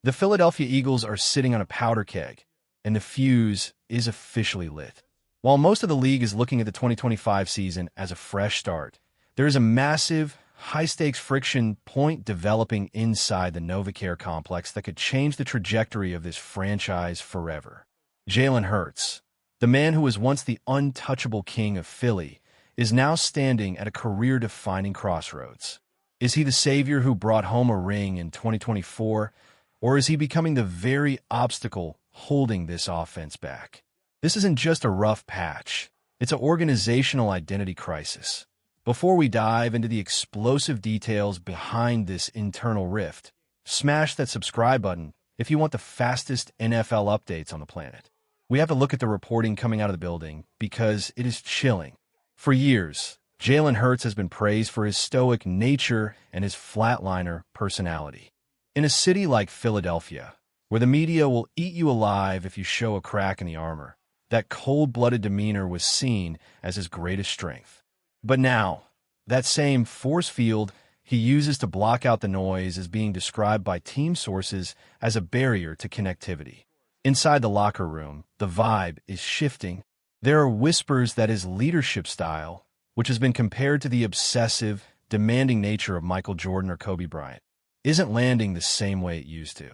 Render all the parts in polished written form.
The Philadelphia Eagles are sitting on a powder keg, and the fuse is officially lit. While most of the league is looking at the 2025 season as a fresh start, there is a massive, high-stakes friction point developing inside the NovaCare Complex that could change the trajectory of this franchise forever. Jalen Hurts, the man who was once the untouchable king of Philly, is now standing at a career-defining crossroads. Is he the savior who brought home a ring in 2024, or is he becoming the very obstacle holding this offense back? This isn't just a rough patch. It's an organizational identity crisis. Before we dive into the explosive details behind this internal rift, smash that subscribe button if you want the fastest NFL updates on the planet. We have to look at the reporting coming out of the building because it is chilling. For years, Jalen Hurts has been praised for his stoic nature and his flatliner personality. In a city like Philadelphia, where the media will eat you alive if you show a crack in the armor, that cold-blooded demeanor was seen as his greatest strength. But now, that same force field he uses to block out the noise is being described by team sources as a barrier to connectivity. Inside the locker room, the vibe is shifting. There are whispers that his leadership style, which has been compared to the obsessive, demanding nature of Michael Jordan or Kobe Bryant, isn't landing the same way it used to.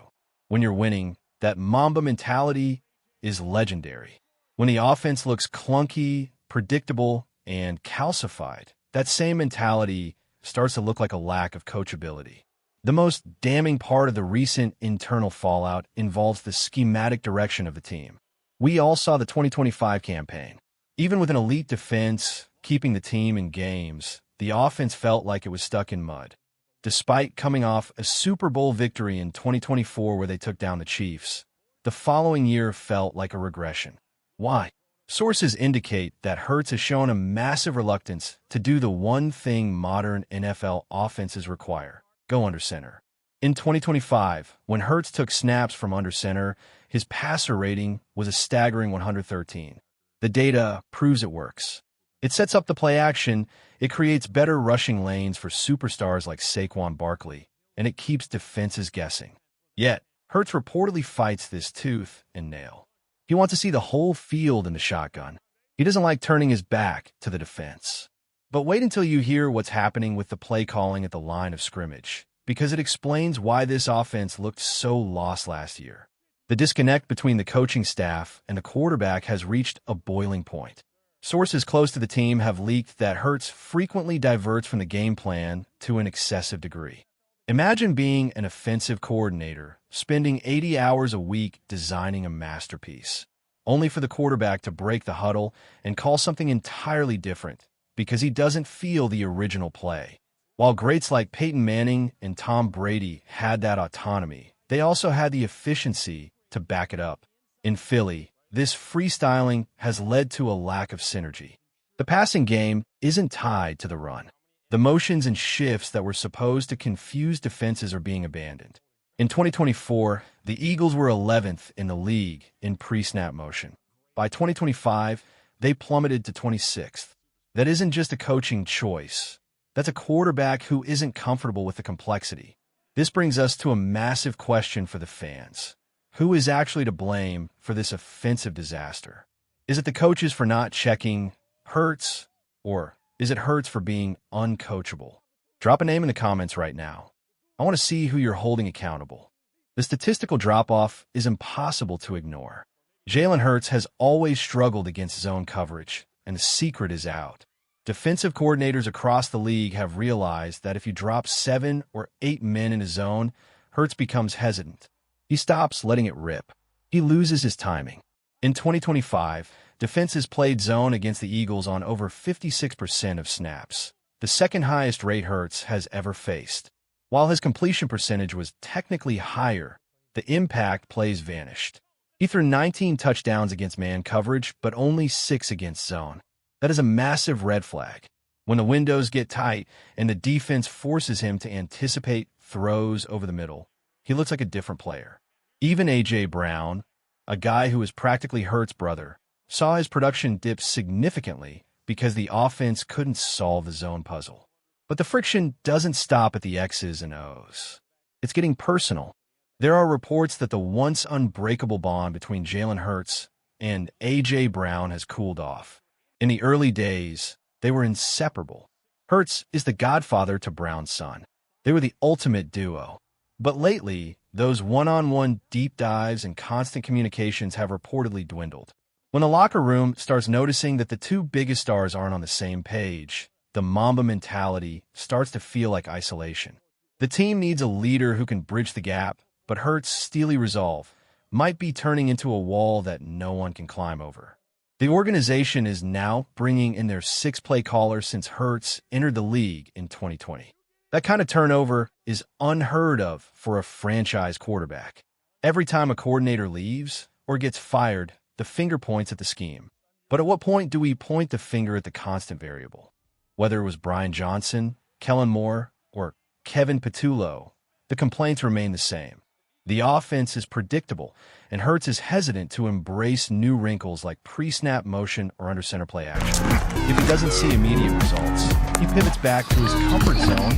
When you're winning, that Mamba mentality is legendary. When the offense looks clunky, predictable, and calcified, that same mentality starts to look like a lack of coachability. The most damning part of the recent internal fallout involves the schematic direction of the team. We all saw the 2025 campaign. Even with an elite defense keeping the team in games, the offense felt like it was stuck in mud. Despite coming off a Super Bowl victory in 2024 where they took down the Chiefs, the following year felt like a regression. Why? Sources indicate that Hurts has shown a massive reluctance to do the one thing modern NFL offenses require: go under center. In 2025, when Hurts took snaps from under center, his passer rating was a staggering 113. The data proves it works. It sets up the play action, it creates better rushing lanes for superstars like Saquon Barkley, and it keeps defenses guessing. Yet, Hurts reportedly fights this tooth and nail. He wants to see the whole field in the shotgun. He doesn't like turning his back to the defense. But wait until you hear what's happening with the play calling at the line of scrimmage, because it explains why this offense looked so lost last year. The disconnect between the coaching staff and the quarterback has reached a boiling point. Sources close to the team have leaked that Hurts frequently diverts from the game plan to an excessive degree. Imagine being an offensive coordinator, spending 80 hours a week designing a masterpiece, only for the quarterback to break the huddle and call something entirely different because he doesn't feel the original play. While greats like Peyton Manning and Tom Brady had that autonomy, they also had the efficiency to back it up. In Philly, this freestyling has led to a lack of synergy. The passing game isn't tied to the run. The motions and shifts that were supposed to confuse defenses are being abandoned. In 2024, the Eagles were 11th in the league in pre-snap motion. By 2025, they plummeted to 26th. That isn't just a coaching choice. That's a quarterback who isn't comfortable with the complexity. This brings us to a massive question for the fans. Who is actually to blame for this offensive disaster? Is it the coaches for not checking Hurts, or is it Hurts for being uncoachable? Drop a name in the comments right now. I want to see who you're holding accountable. The statistical drop-off is impossible to ignore. Jalen Hurts has always struggled against zone coverage, and the secret is out. Defensive coordinators across the league have realized that if you drop 7 or 8 men in a zone, Hurts becomes hesitant. He stops letting it rip. He loses his timing. In 2025, defenses played zone against the Eagles on over 56% of snaps, the second highest rate Hurts has ever faced. While his completion percentage was technically higher, the impact plays vanished. He threw 19 touchdowns against man coverage, but only 6 against zone. That is a massive red flag. When the windows get tight and the defense forces him to anticipate throws over the middle, he looks like a different player. Even A.J. Brown, a guy who is practically Hurts' brother, saw his production dip significantly because the offense couldn't solve the zone puzzle. But the friction doesn't stop at the X's and O's. It's getting personal. There are reports that the once unbreakable bond between Jalen Hurts and A.J. Brown has cooled off. In the early days, they were inseparable. Hurts is the godfather to Brown's son. They were the ultimate duo. But lately, those one-on-one deep dives and constant communications have reportedly dwindled. When the locker room starts noticing that the two biggest stars aren't on the same page, the Mamba mentality starts to feel like isolation. The team needs a leader who can bridge the gap, but Hurts' steely resolve might be turning into a wall that no one can climb over. The organization is now bringing in their sixth play caller since Hurts entered the league in 2020. That kind of turnover is unheard of for a franchise quarterback. Every time a coordinator leaves or gets fired, the finger points at the scheme. But at what point do we point the finger at the constant variable? Whether it was Brian Johnson, Kellen Moore, or Kevin Patullo, the complaints remain the same. The offense is predictable, and Hurts is hesitant to embrace new wrinkles like pre-snap motion or under-center play action. If he doesn't see immediate results, he pivots back to his comfort zone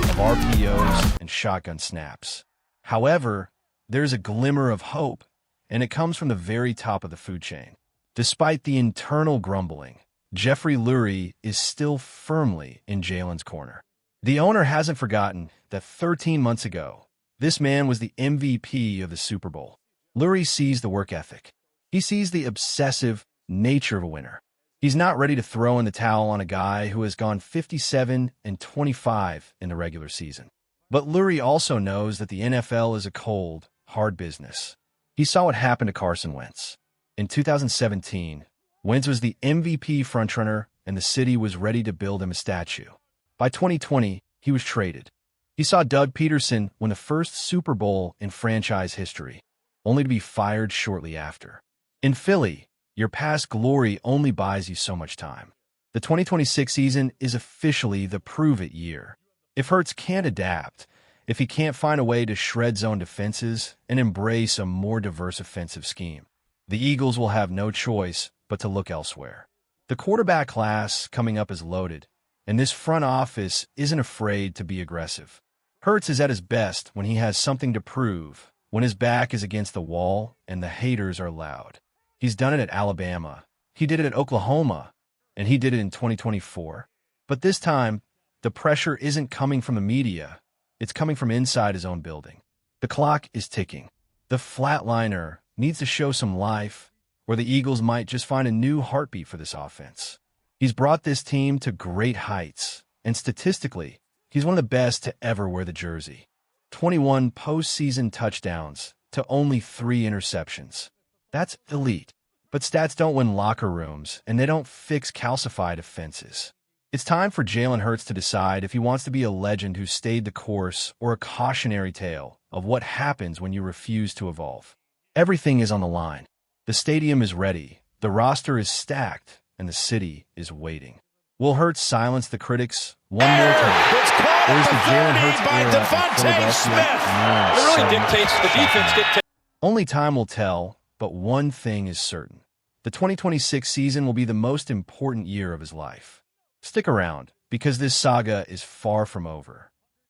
of RPOs and shotgun snaps. However, there's a glimmer of hope, and it comes from the very top of the food chain. Despite the internal grumbling, Jeffrey Lurie is still firmly in Jalen's corner. The owner hasn't forgotten that 13 months ago, this man was the MVP of the Super Bowl. Lurie sees the work ethic. He sees the obsessive nature of a winner. He's not ready to throw in the towel on a guy who has gone 57-25 in the regular season. But Lurie also knows that the NFL is a cold, hard business. He saw what happened to Carson Wentz. In 2017, Wentz was the MVP frontrunner, and the city was ready to build him a statue. By 2020, he was traded. He saw Doug Peterson win the first Super Bowl in franchise history, only to be fired shortly after. In Philly, your past glory only buys you so much time. The 2026 season is officially the prove-it year. If Hurts can't adapt, if he can't find a way to shred zone defenses and embrace a more diverse offensive scheme, the Eagles will have no choice but to look elsewhere. The quarterback class coming up is loaded, and this front office isn't afraid to be aggressive. Hurts is at his best when he has something to prove, when his back is against the wall and the haters are loud. He's done it at Alabama, he did it at Oklahoma, and he did it in 2024. But this time, the pressure isn't coming from the media, it's coming from inside his own building. The clock is ticking. The flatliner needs to show some life, or the Eagles might just find a new heartbeat for this offense. He's brought this team to great heights, and statistically, he's one of the best to ever wear the jersey. 21 postseason touchdowns to only 3 interceptions. That's elite. But stats don't win locker rooms, and they don't fix calcified offenses. It's time for Jalen Hurts to decide if he wants to be a legend who stayed the course or a cautionary tale of what happens when you refuse to evolve. Everything is on the line. The stadium is ready, the roster is stacked, and the city is waiting. Will Hurts silence the critics one more time? Or is the Jalen Hurts era in Philadelphia It really dictates the defense. Only time will tell, but one thing is certain. The 2026 season will be the most important year of his life. Stick around, because this saga is far from over.